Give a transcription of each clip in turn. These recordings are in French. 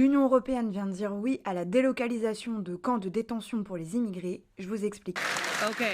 L'Union européenne vient de dire oui à la délocalisation de camps de détention pour les immigrés. Je vous explique. Ok.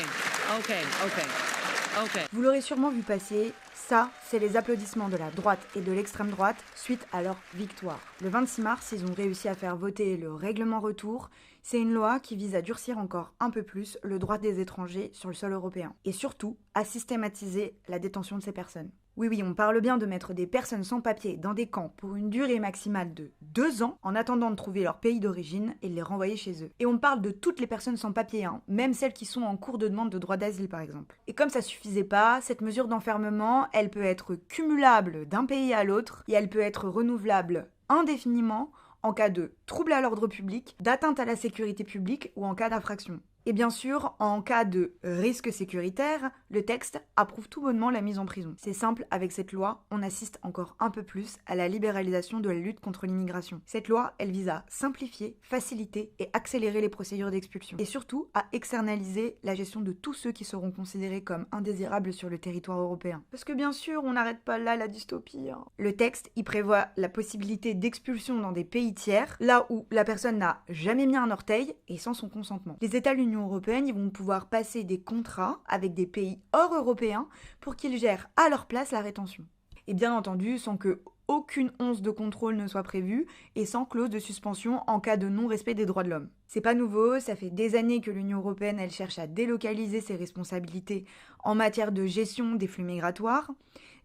Vous l'aurez sûrement vu passer, ça, c'est les applaudissements de la droite et de l'extrême droite suite à leur victoire. Le 26 mars, ils ont réussi à faire voter le règlement retour. C'est une loi qui vise à durcir encore un peu plus le droit des étrangers sur le sol européen. Et surtout, à systématiser la détention de ces personnes. Oui, on parle bien de mettre des personnes sans papier dans des camps pour une durée maximale de 2 ans en attendant de trouver leur pays d'origine et de les renvoyer chez eux. Et on parle de toutes les personnes sans papier, même celles qui sont en cours de demande de droit d'asile par exemple. Et comme ça suffisait pas, cette mesure d'enfermement, elle peut être cumulable d'un pays à l'autre et elle peut être renouvelable indéfiniment en cas de trouble à l'ordre public, d'atteinte à la sécurité publique ou en cas d'infraction. Et bien sûr, en cas de risque sécuritaire, le texte approuve tout bonnement la mise en prison. C'est simple, avec cette loi, on assiste encore un peu plus à la libéralisation de la lutte contre l'immigration. Cette loi, elle vise à simplifier, faciliter et accélérer les procédures d'expulsion. Et surtout, à externaliser la gestion de tous ceux qui seront considérés comme indésirables sur le territoire européen. Parce que bien sûr, on n'arrête pas là la dystopie. Le texte, il prévoit la possibilité d'expulsion dans des pays tiers, là où la personne n'a jamais mis un orteil et sans son consentement. Les États de l'Union européenne, ils vont pouvoir passer des contrats avec des pays hors européens pour qu'ils gèrent à leur place la rétention. Et bien entendu, sans que aucune once de contrôle ne soit prévue et sans clause de suspension en cas de non-respect des droits de l'homme. C'est pas nouveau, ça fait des années que l'Union européenne, elle cherche à délocaliser ses responsabilités en matière de gestion des flux migratoires.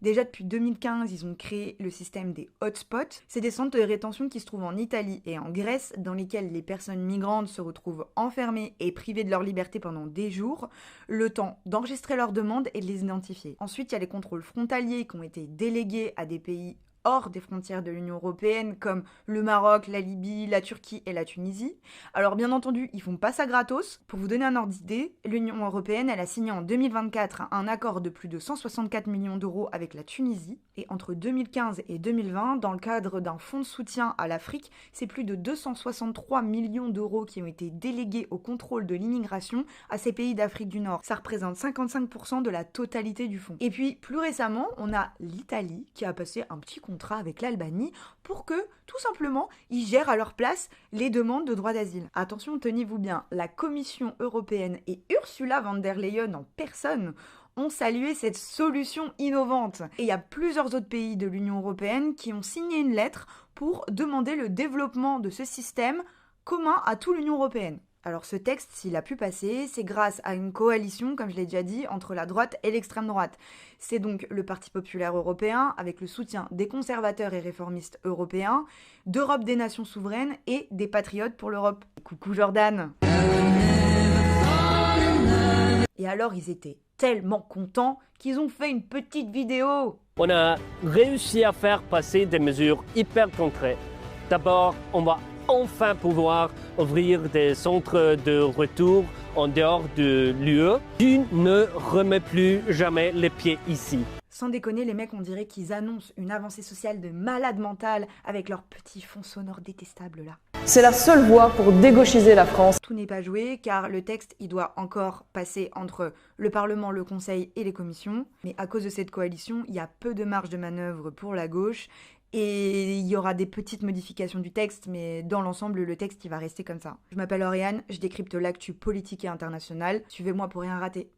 Déjà depuis 2015, ils ont créé le système des hotspots. C'est des centres de rétention qui se trouvent en Italie et en Grèce, dans lesquels les personnes migrantes se retrouvent enfermées et privées de leur liberté pendant des jours, le temps d'enregistrer leurs demandes et de les identifier. Ensuite, il y a les contrôles frontaliers qui ont été délégués à des pays hors des frontières de l'Union européenne, comme le Maroc, la Libye, la Turquie et la Tunisie. Alors bien entendu, ils font pas ça gratos. Pour vous donner un ordre d'idée, l'Union européenne, elle a signé en 2024 un accord de plus de 164 millions d'euros avec la Tunisie. Et entre 2015 et 2020, dans le cadre d'un fonds de soutien à l'Afrique, c'est plus de 263 millions d'euros qui ont été délégués au contrôle de l'immigration à ces pays d'Afrique du Nord. Ça représente 55% de la totalité du fonds. Et puis, plus récemment, on a l'Italie qui a passé un petit contrat avec l'Albanie pour que, tout simplement, ils gèrent à leur place les demandes de droit d'asile. Attention, tenez-vous bien, la Commission européenne et Ursula von der Leyen en personne ont salué cette solution innovante. Et il y a plusieurs autres pays de l'Union européenne qui ont signé une lettre pour demander le développement de ce système commun à toute l'Union européenne. Alors ce texte, s'il a pu passer, c'est grâce à une coalition, comme je l'ai déjà dit, entre la droite et l'extrême droite. C'est donc le Parti populaire européen, avec le soutien des conservateurs et réformistes européens, d'Europe des nations souveraines et des patriotes pour l'Europe. Coucou Jordan! Et alors ils étaient tellement contents qu'ils ont fait une petite vidéo. On a réussi à faire passer des mesures hyper concrètes. D'abord, on va enfin pouvoir ouvrir des centres de retour en dehors de l'UE. Tu ne remets plus jamais les pieds ici. Sans déconner, les mecs, on dirait qu'ils annoncent une avancée sociale de malade mental avec leur petit fond sonore détestable là. C'est la seule voie pour dégauchiser la France. Tout n'est pas joué car le texte, il doit encore passer entre le Parlement, le Conseil et les commissions. Mais à cause de cette coalition, il y a peu de marge de manœuvre pour la gauche. Et il y aura des petites modifications du texte, mais dans l'ensemble, le texte, il va rester comme ça. Je m'appelle Oriane, je décrypte l'actu politique et internationale. Suivez-moi pour rien rater.